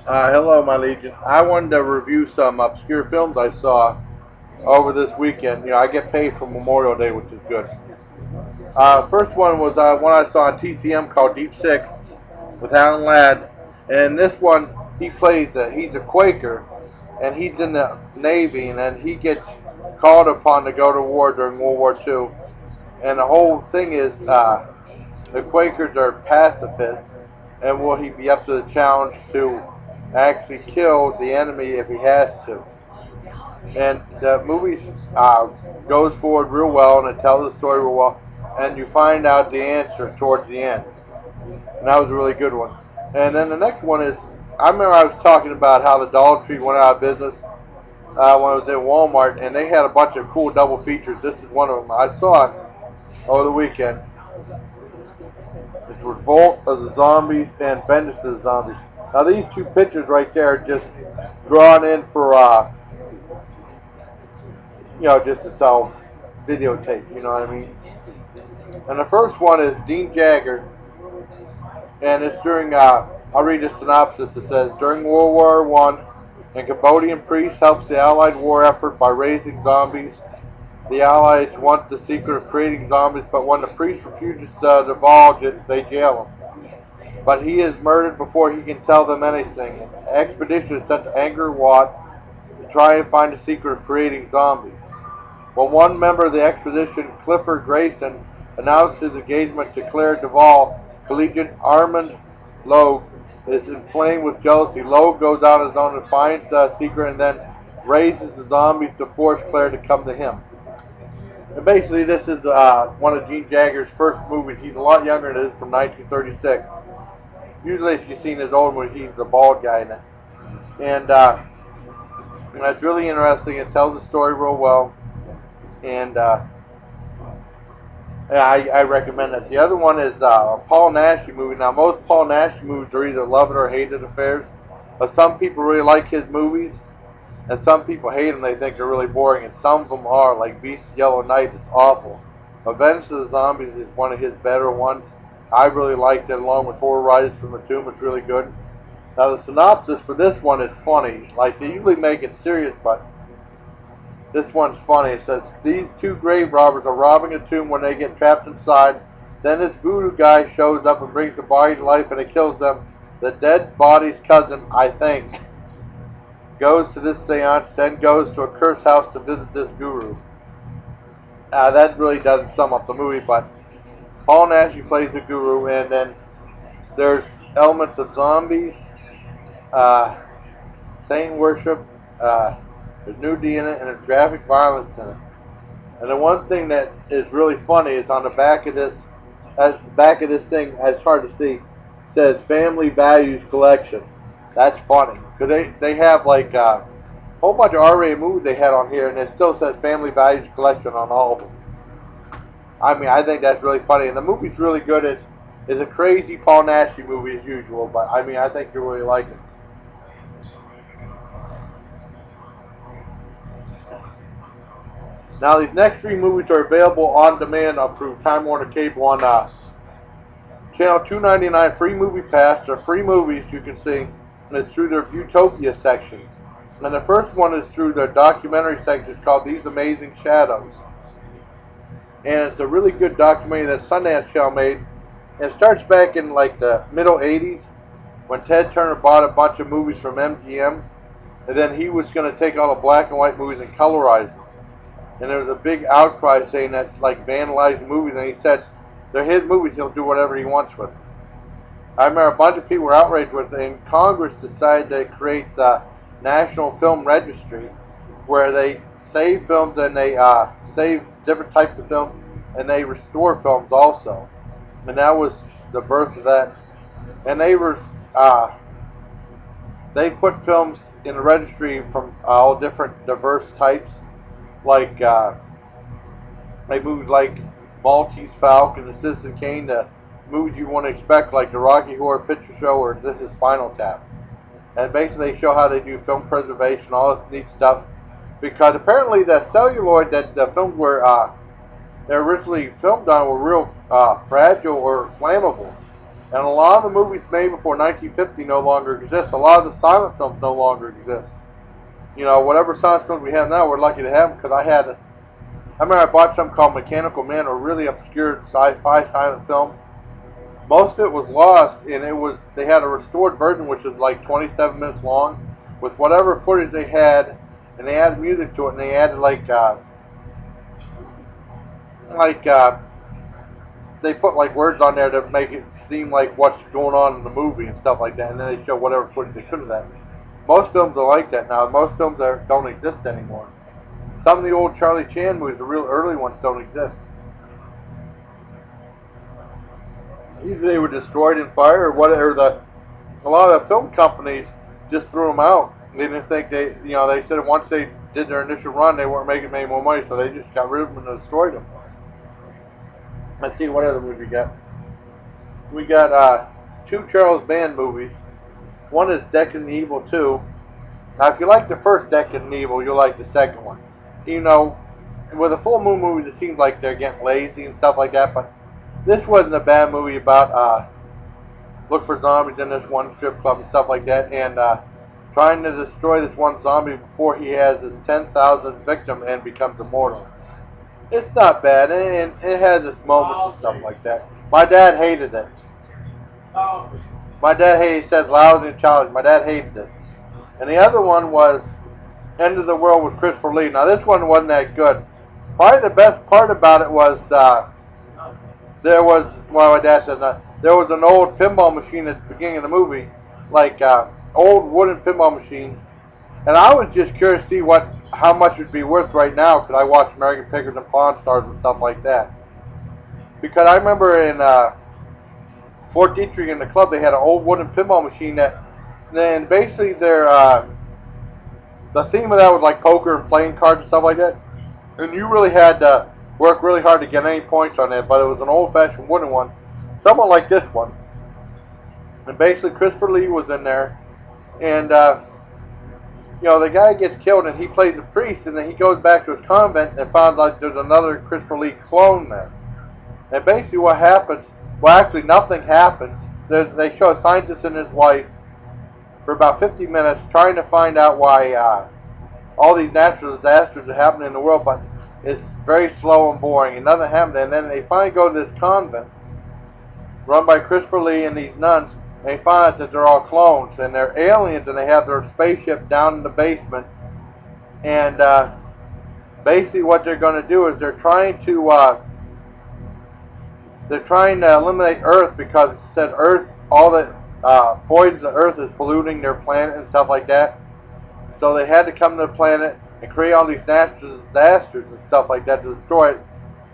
Hello, my legion. I wanted to review some obscure films I saw over this weekend. I get paid for Memorial Day, which is good. First one was one I saw on TCM called Deep Six with Alan Ladd. And this one, he's a Quaker, and he's in the Navy, and then he gets called upon to go to war during World War II. And the whole thing is the Quakers are pacifists, and will he be up to the challenge to actually kill the enemy if he has to? And the movie goes forward real well, and it tells the story real well, and you find out the answer towards the end. And that was a really good one. And then the next one is, I remember I was talking about how the Dollar Tree went out of business when I was in Walmart, and they had a bunch of cool double features. This is one of them. I saw it over the weekend. It's Revolt of the Zombies and Vengeance of the Zombies. Now these two pictures right there are just drawn in for, just to sell videotape, you know what I mean? And the first one is Dean Jagger, and it's during, I'll read the synopsis. It says, during World War One, a Cambodian priest helps the Allied war effort by raising zombies. The Allies want the secret of creating zombies, but when the priest refuses to divulge it, they jail him. But he is murdered before he can tell them anything. An expedition is sent to Angkor Wat to try and find the secret of creating zombies. When one member of the expedition, Clifford Grayson, announced his engagement to Claire Duvall, collegiate Armand Logue is inflamed with jealousy. Logue goes out on his own and finds the secret and then raises the zombies to force Claire to come to him. And basically, this is one of Gene Jagger's first movies. He's a lot younger than this, from 1936. Usually, if you've seen his old movie, he's a bald guy in it. And that's really interesting. It tells the story real well. And I recommend it. The other one is a Paul Naschy movie. Now, most Paul Naschy movies are either loved or hated affairs. But some people really like his movies, and some people hate them. They think they're really boring, and some of them are, like Beast Yellow Knight is awful. Revenge of the Zombies is one of his better ones. I really liked it, along with Horror Riders from the Tomb. It's really good. Now, the synopsis for this one is funny. Like, they usually make it serious, but this one's funny. It says, these two grave robbers are robbing a tomb when they get trapped inside. Then this voodoo guy shows up and brings the body to life, and it kills them. The dead body's cousin, I think, goes to this seance, then goes to a cursed house to visit this guru. That really doesn't sum up the movie, but Paul Naschy plays the guru, and then there's elements of zombies, Satan worship, there's nudity in it, and there's graphic violence in it. And the one thing that is really funny is on the back of this thing, it's hard to see, says Family Values Collection. That's funny, because they have like a whole bunch of R-rated movies they had on here, and it still says Family Values Collection on all of them. I mean, I think that's really funny, and the movie's really good. It's a crazy Paul Naschy movie as usual, but I mean, I think you'll really like it. Now, these next three movies are available on demand through Time Warner Cable on channel 299 free movie pass. They're free movies you can see, and it's through their Viewtopia section. And the first one is through their documentary section. It's called These Amazing Shadows. And it's a really good documentary that Sundance Channel made. And it starts back in like the middle 80s when Ted Turner bought a bunch of movies from MGM. And then he was going to take all the black and white movies and colorize them. And there was a big outcry saying that's like vandalizing movies. And he said, they're his movies, he'll do whatever he wants with them. I remember a bunch of people were outraged with it, and Congress decided to create the National Film Registry, where they save films and they save different types of films, and they restore films also. And that was the birth of that. And they put films in the registry from all different diverse types, like they movies like Maltese Falcon and Citizen Kane, the movies you want to expect, like the Rocky Horror Picture Show or This Is Spinal Tap. And basically they show how they do film preservation, all this neat stuff. Because apparently the celluloid that the films were they're originally filmed on were real fragile or flammable. And a lot of the movies made before 1950 no longer exist. A lot of the silent films no longer exist. You know, whatever silent films we have now, we're lucky to have them because I remember I bought something called Mechanical Man, a really obscure sci-fi silent film. Most of it was lost, and they had a restored version which is like 27 minutes long, with whatever footage they had, and they added music to it, and they added like they put like words on there to make it seem like what's going on in the movie and stuff like that, and then they show whatever footage they could of that. Most films are like that now. Most films don't exist anymore. Some of the old Charlie Chan movies, the real early ones, don't exist. Either they were destroyed in fire, or whatever. A lot of the film companies just threw them out. They didn't think they said once they did their initial run, they weren't making any more money, so they just got rid of them and destroyed them. Let's see what other movie we got. We got two Charles Band movies. One is Decadent Evil 2. Now, if you like the first Decadent Evil, you'll like the second one. You know, with the full moon movies, it seems like they're getting lazy and stuff like that, but this wasn't a bad movie about look for zombies in this one strip club and stuff like that, and trying to destroy this one zombie before he has his 10,000th victim and becomes immortal. It's not bad, and it has its moments and stuff like that. My dad hated it. My dad hated it. He said lousy and childish. My dad hated it. And the other one was End of the World with Christopher Lee. Now, this one wasn't that good. Probably the best part about it was there was, well, my dad said that, there was an old pinball machine at the beginning of the movie, like old wooden pinball machine. And I was just curious to see how much it would be worth right now, because I watched American Pickers and Pawn Stars and stuff like that. Because I remember in Fort Detrick in the club, they had an old wooden pinball machine that, then basically the theme of that was like poker and playing cards and stuff like that. And you really had to work really hard to get any points on that, but it was an old-fashioned wooden one, somewhat like this one. And basically Christopher Lee was in there, and the guy gets killed and he plays a priest, and then he goes back to his convent and finds out there's another Christopher Lee clone there. And basically what happens, well, actually nothing happens. They show a scientist and his wife for about 50 minutes trying to find out why all these natural disasters are happening in the world, but it's very slow and boring, and nothing happens. And then they finally go to this convent run by Christopher Lee and these nuns, and they find out that they're all clones, and they're aliens, and they have their spaceship down in the basement. And basically what they're going to do is they're trying to eliminate Earth, because it said Earth, all the poisons of Earth is polluting their planet and stuff like that. So they had to come to the planet and create all these natural disasters and stuff like that to destroy it.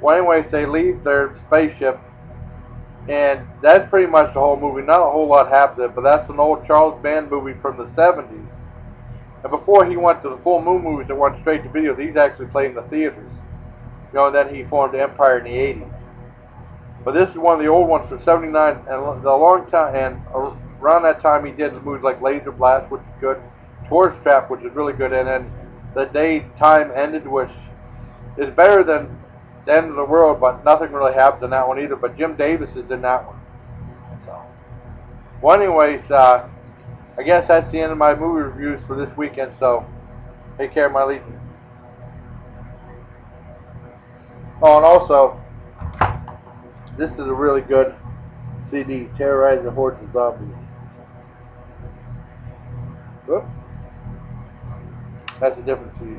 Well, anyways, they leave their spaceship, and that's pretty much the whole movie. Not a whole lot happens, but that's an old Charles Band movie from the 70s. And before he went to the full moon movies that went straight to video, these actually played in the theaters. And then he formed Empire in the 80s. But this is one of the old ones from 79, and the long time, and around that time he did movies like Laser Blast, which is good, Tourist Trap, which is really good, and then The Day Time Ended, which is better than The End of the World, but nothing really happens in that one either, but Jim Davis is in that one. So, well, anyways, I guess that's the end of my movie reviews for this weekend, so take care, my legion. Oh, and also, this is a really good CD, Terrorize the Hordes of Zombies. Whoop. That's a different CD.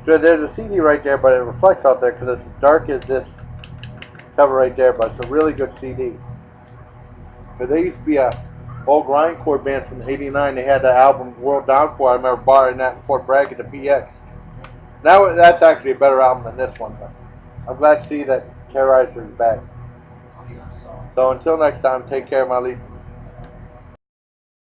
So there's a CD right there, but it reflects out there because it's as dark as this cover right there, but it's a really good CD. Because there used to be a old grindcore band from '89. They had the album World Downfall. I remember buying that in Fort Bragg at the PX. Now that's actually a better album than this one, but I'm glad to see that Terrorizer is back. So until next time, take care, my legion.